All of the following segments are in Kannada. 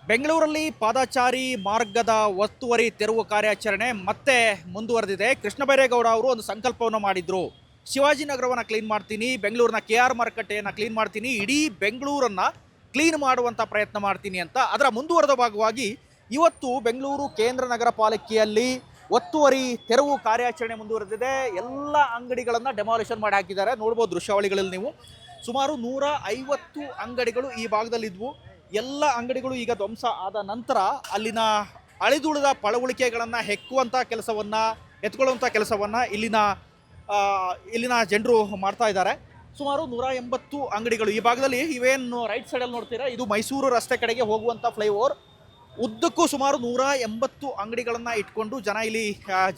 ಬೆಂಗಳೂರಲ್ಲಿ ಪಾದಚಾರಿ ಮಾರ್ಗದ ಒತ್ತುವರಿ ತೆರವು ಕಾರ್ಯಾಚರಣೆ ಮತ್ತೆ ಮುಂದುವರೆದಿದೆ. ಕೃಷ್ಣ ಬೈರೇಗೌಡ ಅವರು ಒಂದು ಸಂಕಲ್ಪವನ್ನು ಮಾಡಿದ್ರು. ಶಿವಾಜಿನಗರವನ್ನು ಕ್ಲೀನ್ ಮಾಡ್ತೀನಿ, ಬೆಂಗಳೂರಿನ KR ಮಾರುಕಟ್ಟೆಯನ್ನು ಕ್ಲೀನ್ ಮಾಡ್ತೀನಿ, ಇಡೀ ಬೆಂಗಳೂರನ್ನು ಕ್ಲೀನ್ ಮಾಡುವಂಥ ಪ್ರಯತ್ನ ಮಾಡ್ತೀನಿ ಅಂತ. ಅದರ ಮುಂದುವರೆದ ಭಾಗವಾಗಿ ಇವತ್ತು ಬೆಂಗಳೂರು ಕೇಂದ್ರ ನಗರ ಪಾಲಿಕೆಯಲ್ಲಿ ಒತ್ತುವರಿ ತೆರವು ಕಾರ್ಯಾಚರಣೆ ಮುಂದುವರೆದಿದೆ. ಎಲ್ಲ ಅಂಗಡಿಗಳನ್ನು ಡೆಮಾಲಿಷನ್ ಮಾಡಿ ಹಾಕಿದ್ದಾರೆ. ನೋಡ್ಬೋದು ದೃಶ್ಯಾವಳಿಗಳಲ್ಲಿ ನೀವು. ಸುಮಾರು 150 ಅಂಗಡಿಗಳು ಈ ಭಾಗದಲ್ಲಿದ್ವು. ಎಲ್ಲ ಅಂಗಡಿಗಳು ಈಗ ಧ್ವಂಸ ಆದ ನಂತರ ಅಲ್ಲಿನ ಅಳಿದುಳಿದ ಪಳವಳಿಕೆಗಳನ್ನು ಹೆಕ್ಕುವಂಥ ಕೆಲಸವನ್ನು, ಎತ್ಕೊಳ್ಳುವಂಥ ಕೆಲಸವನ್ನು ಇಲ್ಲಿನ ಜನರು ಮಾಡ್ತಾ ಇದ್ದಾರೆ. ಸುಮಾರು 180 ಅಂಗಡಿಗಳು ಈ ಭಾಗದಲ್ಲಿ. ಇವೇನು ರೈಟ್ ಸೈಡಲ್ಲಿ ನೋಡ್ತೀರಾ, ಇದು ಮೈಸೂರು ರಸ್ತೆ ಕಡೆಗೆ ಹೋಗುವಂಥ ಫ್ಲೈಓವರ್. ಉದ್ದಕ್ಕೂ ಸುಮಾರು 180 ಅಂಗಡಿಗಳನ್ನು ಇಟ್ಕೊಂಡು ಜನ ಇಲ್ಲಿ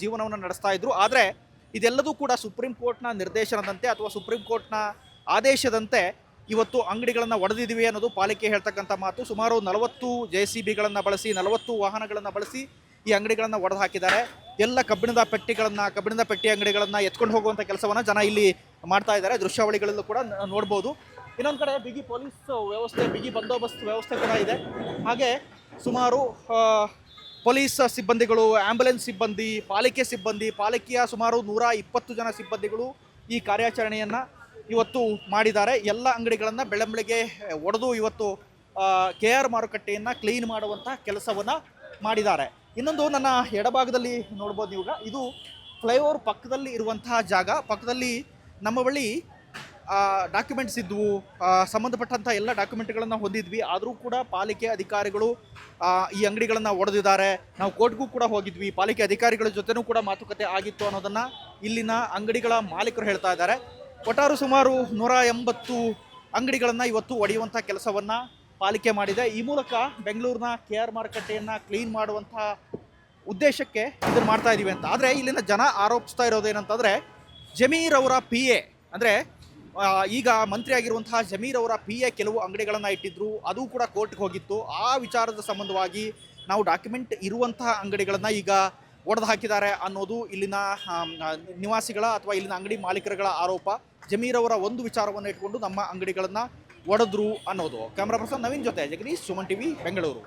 ಜೀವನವನ್ನು ನಡೆಸ್ತಾ ಇದ್ರು. ಆದರೆ ಇದೆಲ್ಲದೂ ಕೂಡ ಸುಪ್ರೀಂ ಕೋರ್ಟ್ನ ನಿರ್ದೇಶನದಂತೆ ಅಥವಾ ಸುಪ್ರೀಂ ಕೋರ್ಟ್ನ ಆದೇಶದಂತೆ ಇವತ್ತು ಅಂಗಡಿಗಳನ್ನು ಒಡೆದಿದ್ದೀವಿ ಅನ್ನೋದು ಪಾಲಿಕೆ ಹೇಳ್ತಕ್ಕಂಥ ಮಾತು. ಸುಮಾರು 40 JCBಗಳನ್ನು ಬಳಸಿ, 40 ವಾಹನಗಳನ್ನು ಬಳಸಿ ಈ ಅಂಗಡಿಗಳನ್ನು ಒಡೆದು ಹಾಕಿದ್ದಾರೆ. ಎಲ್ಲ ಕಬ್ಬಿಣದ ಪೆಟ್ಟಿ ಅಂಗಡಿಗಳನ್ನು ಎತ್ಕೊಂಡು ಹೋಗುವಂಥ ಕೆಲಸವನ್ನು ಜನ ಇಲ್ಲಿ ಮಾಡ್ತಾ ಇದ್ದಾರೆ. ದೃಶ್ಯಾವಳಿಗಳಲ್ಲೂ ಕೂಡ ನೋಡ್ಬೋದು. ಇನ್ನೊಂದು ಕಡೆ ಬಿಗಿ ಪೊಲೀಸ್ ವ್ಯವಸ್ಥೆ, ಬಿಗಿ ಬಂದೋಬಸ್ತ್ ವ್ಯವಸ್ಥೆ ಕೂಡ ಇದೆ. ಹಾಗೆ ಸುಮಾರು ಪೊಲೀಸ್ ಸಿಬ್ಬಂದಿಗಳು, ಆ್ಯಂಬುಲೆನ್ಸ್ ಸಿಬ್ಬಂದಿ, ಪಾಲಿಕೆಯ ಸುಮಾರು 120 ಜನ ಸಿಬ್ಬಂದಿಗಳು ಈ ಕಾರ್ಯಾಚರಣೆಯನ್ನು ಇವತ್ತು ಮಾಡಿದ್ದಾರೆ. ಎಲ್ಲ ಅಂಗಡಿಗಳನ್ನು ಬೆಳಂಬೆಳಗ್ಗೆ ಒಡೆದು ಇವತ್ತು KR ಮಾರುಕಟ್ಟೆಯನ್ನು ಕ್ಲೀನ್ ಮಾಡುವಂಥ ಕೆಲಸವನ್ನು ಮಾಡಿದ್ದಾರೆ. ಇನ್ನೊಂದು ನನ್ನ ಎಡಭಾಗದಲ್ಲಿ ನೋಡ್ಬೋದು ನೀವು. ಇದು ಫ್ಲೈಓವರ್ ಪಕ್ಕದಲ್ಲಿ ಇರುವಂತಹ ಜಾಗ. ಪಕ್ಕದಲ್ಲಿ ನಮ್ಮ ಬಳಿ ಡಾಕ್ಯುಮೆಂಟ್ಸ್ ಇದ್ವು, ಸಂಬಂಧಪಟ್ಟಂಥ ಎಲ್ಲ ಡಾಕ್ಯುಮೆಂಟ್ಗಳನ್ನು ಹೊಂದಿದ್ವಿ. ಆದರೂ ಕೂಡ ಪಾಲಿಕೆ ಅಧಿಕಾರಿಗಳು ಈ ಅಂಗಡಿಗಳನ್ನು ಒಡೆದಿದ್ದಾರೆ. ನಾವು ಕೋರ್ಟ್ಗೂ ಕೂಡ ಹೋಗಿದ್ವಿ, ಪಾಲಿಕೆ ಅಧಿಕಾರಿಗಳ ಜೊತೆನೂ ಕೂಡ ಮಾತುಕತೆ ಆಗಿತ್ತು ಅನ್ನೋದನ್ನು ಇಲ್ಲಿನ ಅಂಗಡಿಗಳ ಮಾಲೀಕರು ಹೇಳ್ತಾ ಇದ್ದಾರೆ. ಒಟ್ಟಾರು ಸುಮಾರು 180 ಅಂಗಡಿಗಳನ್ನು ಇವತ್ತು ಒಡೆಯುವಂಥ ಕೆಲಸವನ್ನು ಪಾಲಿಕೆ ಮಾಡಿದೆ. ಈ ಮೂಲಕ ಬೆಂಗಳೂರಿನ KR ಮಾರುಕಟ್ಟೆಯನ್ನು ಕ್ಲೀನ್ ಮಾಡುವಂಥ ಉದ್ದೇಶಕ್ಕೆ ಇದನ್ನು ಮಾಡ್ತಾ ಇದ್ದೀವಿ ಅಂತ. ಆದರೆ ಇಲ್ಲಿನ ಜನ ಆರೋಪಿಸ್ತಾ ಇರೋದೇನಂತಂದರೆ, ಜಮೀರ್ ಅವರ PA ಅಂದರೆ ಈಗ ಮಂತ್ರಿ ಆಗಿರುವಂತಹ ಜಮೀರ್ ಅವರ PA ಕೆಲವು ಅಂಗಡಿಗಳನ್ನು ಇಟ್ಟಿದ್ರು. ಅದು ಕೂಡ ಕೋರ್ಟ್ಗೆ ಹೋಗಿತ್ತು. ಆ ವಿಚಾರದ ಸಂಬಂಧವಾಗಿ ನಾವು ಡಾಕ್ಯುಮೆಂಟ್ ಇರುವಂತಹ ಅಂಗಡಿಗಳನ್ನು ಈಗ ಒಡೆದು ಹಾಕಿದ್ದಾರೆ ಅನ್ನೋದು ಇಲ್ಲಿನ ನಿವಾಸಿಗಳ ಅಥವಾ ಇಲ್ಲಿನ ಅಂಗಡಿ ಮಾಲೀಕರುಗಳ ಆರೋಪ. ಜಮೀರ್ ಅವರ ಒಂದು ವಿಚಾರವನ್ನು ಇಟ್ಕೊಂಡು ನಮ್ಮ ಅಂಗಡಿಗಳನ್ನು ಒಡೆದ್ರು ಅನ್ನೋದು. ಕ್ಯಾಮ್ರಾ ಪರ್ಸನ್ ನವೀನ್ ಜೊತೆ ಜಗದೀಶ್, ಸುಮನ್ TV, ಬೆಂಗಳೂರು.